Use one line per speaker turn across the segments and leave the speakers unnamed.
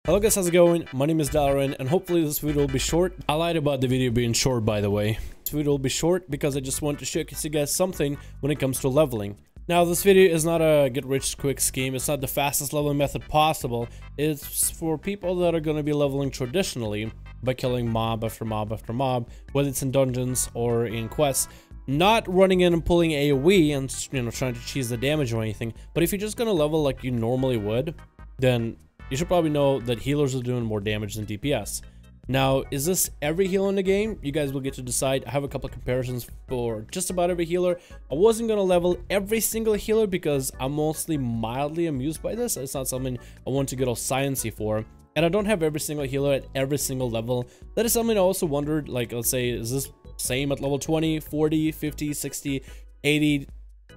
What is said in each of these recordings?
Hello guys, how's it going? My name is Darren and hopefully this video will be short. I lied about the video being short, by the way. This video will be short because I just want to showcase you guys something when it comes to leveling. Now this video is not a get rich quick scheme, it's not the fastest leveling method possible. It's for people that are going to be leveling traditionally by killing mob after mob after mob, whether it's in dungeons or in quests. Not running in and pulling AoE and trying to cheese the damage or anything, but if you're just going to level like you normally would, then you should probably know that healers are doing more damage than DPS. Now, is this every healer in the game? You guys will get to decide. I have a couple of comparisons for just about every healer. I wasn't going to level every single healer because I'm mostly mildly amused by this. It's not something I want to get all sciencey for. And I don't have every single healer at every single level. That is something I also wondered, like, let's say, is this same at level 20, 40, 50, 60, 80,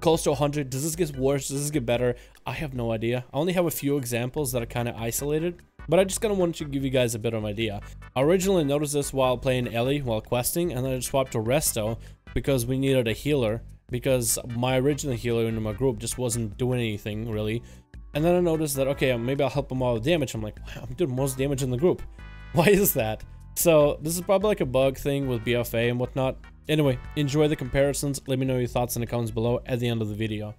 close to 100? Does this get worse? Does this get better? I have no idea. I only have a few examples that are kind of isolated, but I just kind of wanted to give you guys a bit of an idea. I originally noticed this while playing Ellie while questing, and then I swapped to Resto because we needed a healer, because my original healer in my group just wasn't doing anything really. And then I noticed that, okay, maybe I'll help him out with damage. I'm like, wow, I'm doing most damage in the group. Why is that? So this is probably like a bug thing with BFA and whatnot. Anyway, enjoy the comparisons. Let me know your thoughts in the comments below at the end of the video.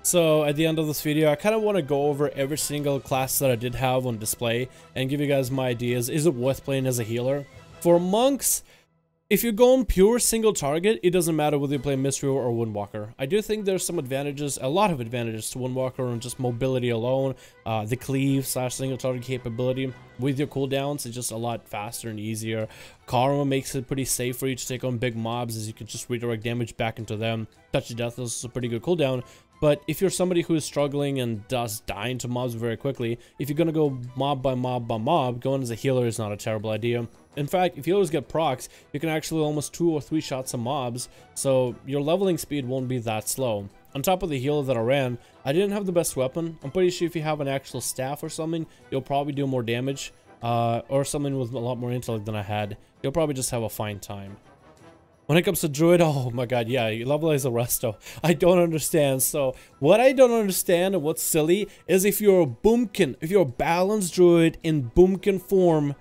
So at the end of this video, I kind of want to go over every single class that I did have on display and give you guys my ideas. Is it worth playing as a healer? For monks, if you're going pure single target, it doesn't matter whether you play Mystery or Windwalker. I do think there's some advantages, a lot of advantages to Windwalker on just mobility alone. The cleave / single target capability with your cooldowns is just a lot faster and easier. Karma makes it pretty safe for you to take on big mobs, as you can just redirect damage back into them. Touch of Death is a pretty good cooldown. But if you're somebody who is struggling and does die into mobs very quickly, if you're gonna go mob by mob by mob, going as a healer is not a terrible idea. In fact, if healers get procs, you can actually almost 2 or 3 shots of mobs, so your leveling speed won't be that slow. On top of the healer that I ran, I didn't have the best weapon. I'm pretty sure if you have an actual staff or something, you'll probably do more damage, or something with a lot more intellect than I had. You'll probably just have a fine time. When it comes to Druid, oh my god, yeah, you level as a resto. I don't understand. So, what I don't understand and what's silly is if you're a Boomkin, if you're a balanced Druid in Boomkin form,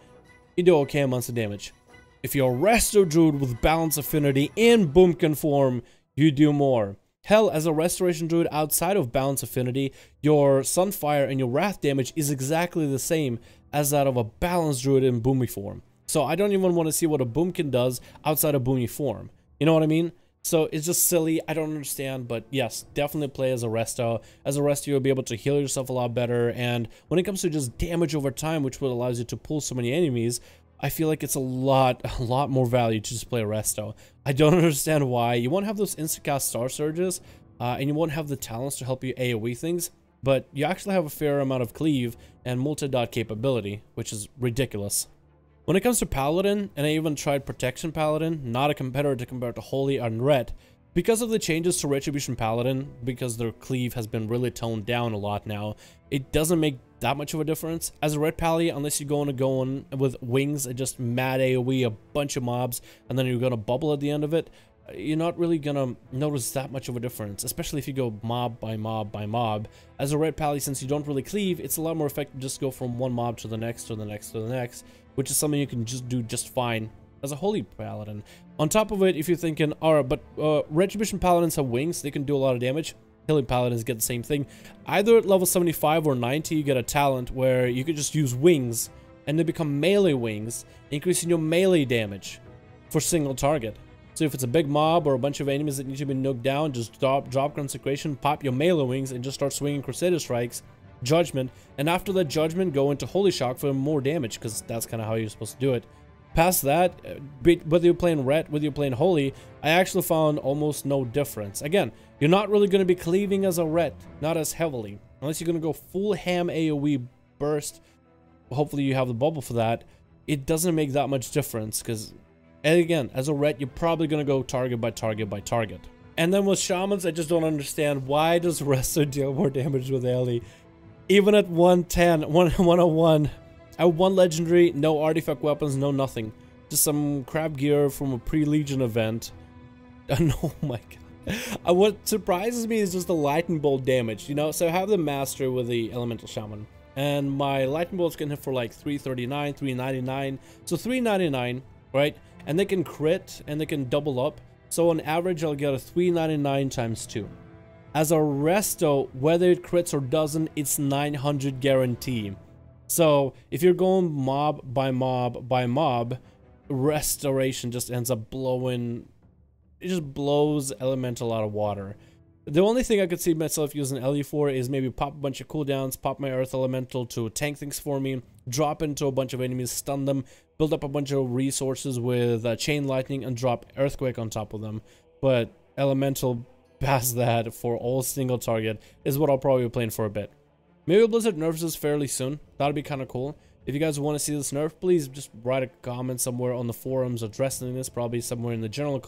you do okay amounts of damage. If you're a Resto Druid with Balance Affinity in Boomkin form, you do more. Hell, as a Restoration Druid outside of Balance Affinity, your Sunfire and your Wrath damage is exactly the same as that of a balanced Druid in Boomy form. So I don't even want to see what a Boomkin does outside of Boomy form. You know what I mean? So it's just silly. I don't understand. But yes, definitely play as a Resto. As a Resto, you'll be able to heal yourself a lot better. And when it comes to just damage over time, which will allows you to pull so many enemies, I feel like it's a lot more value to just play a Resto. I don't understand why. You won't have those instacast Star Surges, and you won't have the talents to help you AoE things. But you actually have a fair amount of cleave and multi-dot capability, which is ridiculous. When it comes to Paladin, and I even tried Protection Paladin, not a competitor to compare to Holy and Ret, because of the changes to Retribution Paladin, because their cleave has been really toned down a lot now, it doesn't make that much of a difference. As a Ret Pally, unless you're going to go on with wings and just mad AoE a bunch of mobs, and then you're going to bubble at the end of it, you're not really gonna notice that much of a difference, especially if you go mob by mob by mob. As a Ret Pally, since you don't really cleave, it's a lot more effective to just go from one mob to the next, to the next, to the next, which is something you can just do just fine as a Holy Paladin. On top of it, if you're thinking, alright, but Retribution Paladins have wings, they can do a lot of damage. Healing Paladins get the same thing. Either at level 75 or 90, you get a talent where you could just use wings, and they become melee wings, increasing your melee damage for single target. So if it's a big mob or a bunch of enemies that need to be knocked down, just drop Consecration, pop your melee wings, and just start swinging Crusader Strikes, Judgment, and after that Judgment, go into Holy Shock for more damage, because that's kind of how you're supposed to do it. Past that, whether you're playing Ret, whether you're playing Holy, I actually found almost no difference. Again, you're not really going to be cleaving as a Ret, not as heavily, unless you're going to go full ham AoE burst. Hopefully you have the bubble for that. It doesn't make that much difference, because and again, as a Ret, you're probably going to go target by target by target. And then with Shamans, I just don't understand, why does Resto deal more damage with Ellie? Even at 110, 101, at 1 legendary, no artifact weapons, no nothing. Just some crap gear from a pre-Legion event. And oh my god. What surprises me is just the Lightning Bolt damage, you know? So I have the Master with the Elemental Shaman. And my Lightning Bolts can hit for like 339, 399. So 399, right? And they can crit, and they can double up. So on average, I'll get a 399 times 2. As a Resto, whether it crits or doesn't, it's 900 guarantee. So if you're going mob by mob by mob, Restoration just ends up blowing, it just blows Elemental out of water. The only thing I could see myself using Ellie for is maybe pop a bunch of cooldowns, pop my Earth Elemental to tank things for me, drop into a bunch of enemies, stun them, build up a bunch of resources with Chain Lightning, and drop Earthquake on top of them. But Elemental past that for all single target is what I'll probably be playing for a bit. Maybe Blizzard nerfs this fairly soon. That'd be kind of cool. If you guys want to see this nerf, please just write a comment somewhere on the forums addressing this, probably somewhere in the general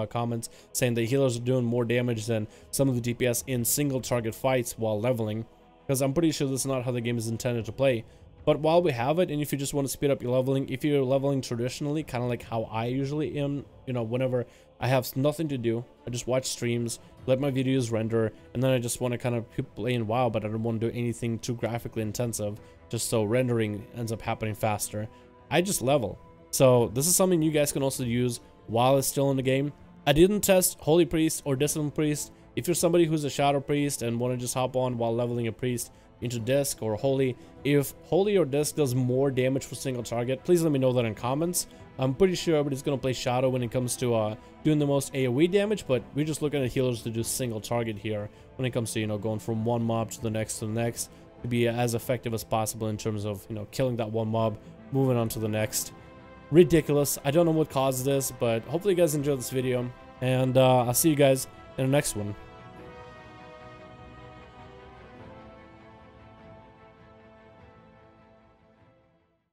comments, saying that healers are doing more damage than some of the DPS in single target fights while leveling, because I'm pretty sure this is not how the game is intended to play. But while we have it, and if you just want to speed up your leveling, if you're leveling traditionally, kind of like how I usually am, you know, whenever I have nothing to do, I just watch streams, let my videos render, and then I just want to kind of keep playing WoW, but I don't want to do anything too graphically intensive, just so rendering ends up happening faster. I just level. So this is something you guys can also use while it's still in the game. I didn't test Holy Priest or Discipline Priest If you're somebody who's a Shadow Priest and want to just hop on while leveling a Priest into Disc or Holy, if Holy or Disc does more damage for single target, please let me know that in comments. I'm pretty sure everybody's going to play Shadow when it comes to doing the most AoE damage, but we're just looking at healers to do single target here when it comes to, you know, going from one mob to the next to be as effective as possible in terms of, you know, killing that one mob, moving on to the next. Ridiculous. I don't know what caused this, but hopefully you guys enjoyed this video, and I'll see you guys in the next one.